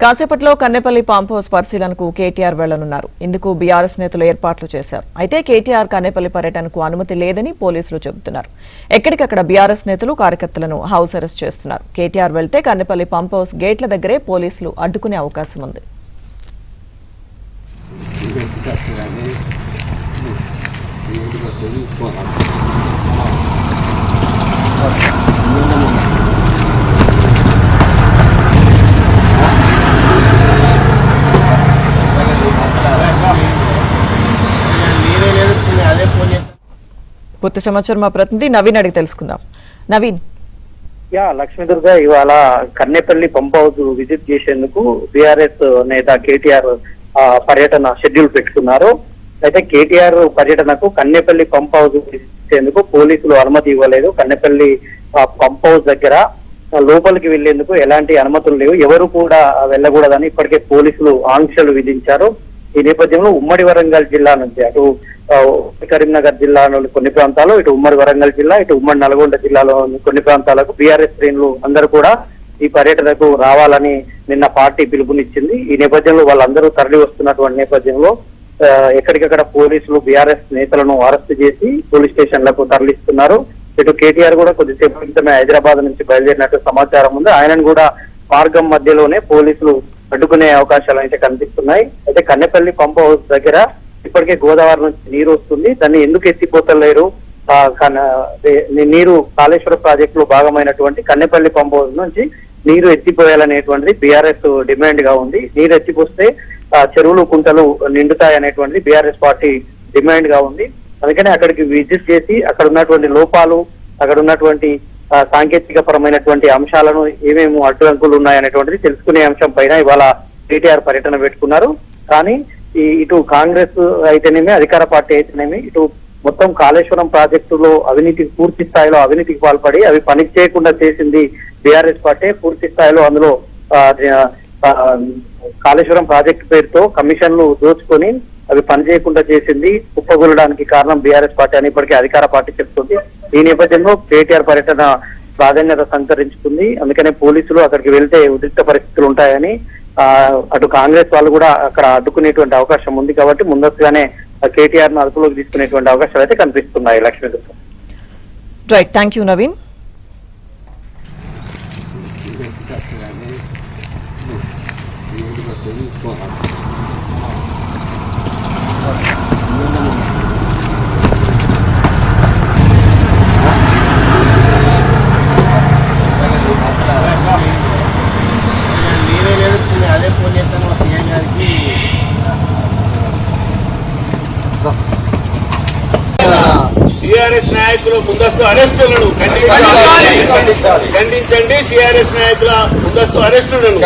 కాసేపట్లో Kannepalli pump house పరిశీలనకు కేటీఆర్ వెళ్లనున్నారు. ఇందుకు బీఆర్ఎస్ నేతలు ఏర్పాట్లు చేశారు. అయితే కేటీఆర్ కన్నెపల్లి పర్యటనకు అనుమతి లేదని పోలీసులు చెబుతున్నారు. ఎక్కడికక్కడ బీఆర్ఎస్ నేతలు కార్యకర్తలను హౌస్ అరెస్ట్ చేస్తున్నారు. కేటీఆర్ వెళ్తే కన్నెపల్లి పంప్ హౌస్ గేట్ల దగ్గరే పోలీసులు అడ్డుకునే అవకాశం ఉంది. పూర్తి సమాచారం మా ప్రతినిధి నవీన్ అడిగి తెలుసుకుందాం. నవీన్, లక్ష్మీదుర్గ ఇవాళ కన్నెపల్లి పంప్ హౌస్ విజిట్ చేసేందుకు బీఆర్ఎస్ నేత కేటీఆర్ పర్యటన షెడ్యూల్ పెట్టుకున్నారు. అయితే కేటీఆర్ పర్యటనకు కన్నెపల్లి పంప్ హౌస్ విజిట్ చేసేందుకు పోలీసులు అనుమతి ఇవ్వలేదు. కన్నెపల్లి పంప్ హౌస్ దగ్గర లోపలికి వెళ్లేందుకు ఎలాంటి అనుమతులు లేవు, ఎవరు కూడా వెళ్ళకూడదని ఇప్పటికే పోలీసులు ఆంక్షలు విధించారు. ఈ నేపథ్యంలో ఉమ్మడి వరంగల్ జిల్లా నుంచి అటు కరీంనగర్ జిల్లాలోని కొన్ని ప్రాంతాలు, ఇటు ఉమ్మడి వరంగల్ జిల్లా, ఇటు ఉమ్మడి నల్గొండ జిల్లాలోని కొన్ని ప్రాంతాలకు బీఆర్ఎస్ శ్రేణులు అందరూ కూడా ఈ పర్యటనకు రావాలని నిన్న పార్టీ పిలుపునిచ్చింది. ఈ నేపథ్యంలో వాళ్ళందరూ తరలి వస్తున్నటువంటి నేపథ్యంలో ఎక్కడికక్కడ పోలీసులు బీఆర్ఎస్ నేతలను అరెస్ట్ చేసి పోలీస్ స్టేషన్లకు తరలిస్తున్నారు. ఇటు కేటీఆర్ కూడా కొద్దిసేపు క్రితమే హైదరాబాద్ నుంచి బయలుదేరినట్టు సమాచారం ఉంది. ఆయనను కూడా మార్గం మధ్యలోనే పోలీసులు అడ్డుకునే అవకాశాలు అయితే కనిపిస్తున్నాయి. అయితే కన్నెపల్లి పంప్ హౌస్ దగ్గర ఇప్పటికే గోదావరి నుంచి నీరు వస్తుంది, దాన్ని ఎందుకు ఎత్తిపోతలేరు? నీరు కాళేశ్వర ప్రాజెక్టు లో భాగమైనటువంటి కన్నెపల్లి పంప్ హౌస్ నుంచి నీరు ఎత్తిపోయాలనేటువంటిది బీఆర్ఎస్ డిమాండ్ గా ఉంది. నీరు ఎత్తిపోస్తే చెరువులు కుంటలు నిండుతాయనేటువంటిది బీఆర్ఎస్ పార్టీ డిమాండ్ గా ఉంది. అందుకని అక్కడికి విజిట్ చేసి అక్కడ ఉన్నటువంటి లోపాలు, అక్కడ ఉన్నటువంటి సాంకేతిక పరమైనటువంటి అంశాలను ఏమేమి అడ్డంకులు ఉన్నాయనేటువంటిది తెలుసుకునే అంశం పైన ఇవాళ కేటీఆర్ పర్యటన పెట్టుకున్నారు. కానీ ఇటు కాంగ్రెస్ అయితేనేమి, అధికార పార్టీ అయితేనేమి, ఇటు మొత్తం కాళేశ్వరం ప్రాజెక్టులో పూర్తి స్థాయిలో అవినీతికి పాల్పడి అవి పని చేయకుండా చేసింది బీఆర్ఎస్ పార్టీ. పూర్తి స్థాయిలో అందులో కాళేశ్వరం ప్రాజెక్టు పేరుతో కమిషన్లు దోచుకొని అవి పనిచేయకుండా చేసింది, కుప్పగొలడానికి కారణం బీఆర్ఎస్ పార్టీ అని ఇప్పటికీ అధికార పార్టీ చెప్తుంది. ఈ నేపథ్యంలో కేటీఆర్ పర్యటన ప్రాధాన్యత సంతరించుకుంది. అందుకనే పోలీసులు అక్కడికి వెళ్తే ఉద్రిక్త పరిస్థితులు ఉంటాయని అటు కాంగ్రెస్ వాళ్ళు కూడా అక్కడ అడ్డుకునేటువంటి అవకాశం ఉంది. కాబట్టి ముందస్తుగానే కేటీఆర్ ను అదుపులోకి తీసుకునేటువంటి అవకాశాలు అయితే కనిపిస్తున్నాయి. Lakshmi Durga. Right, thank you Naveen. TRS నాయకులు ముందస్తు అరెస్టులను ఖండించండి. టీఆర్ఎస్ నాయకుల ముందస్తు అరెస్టులను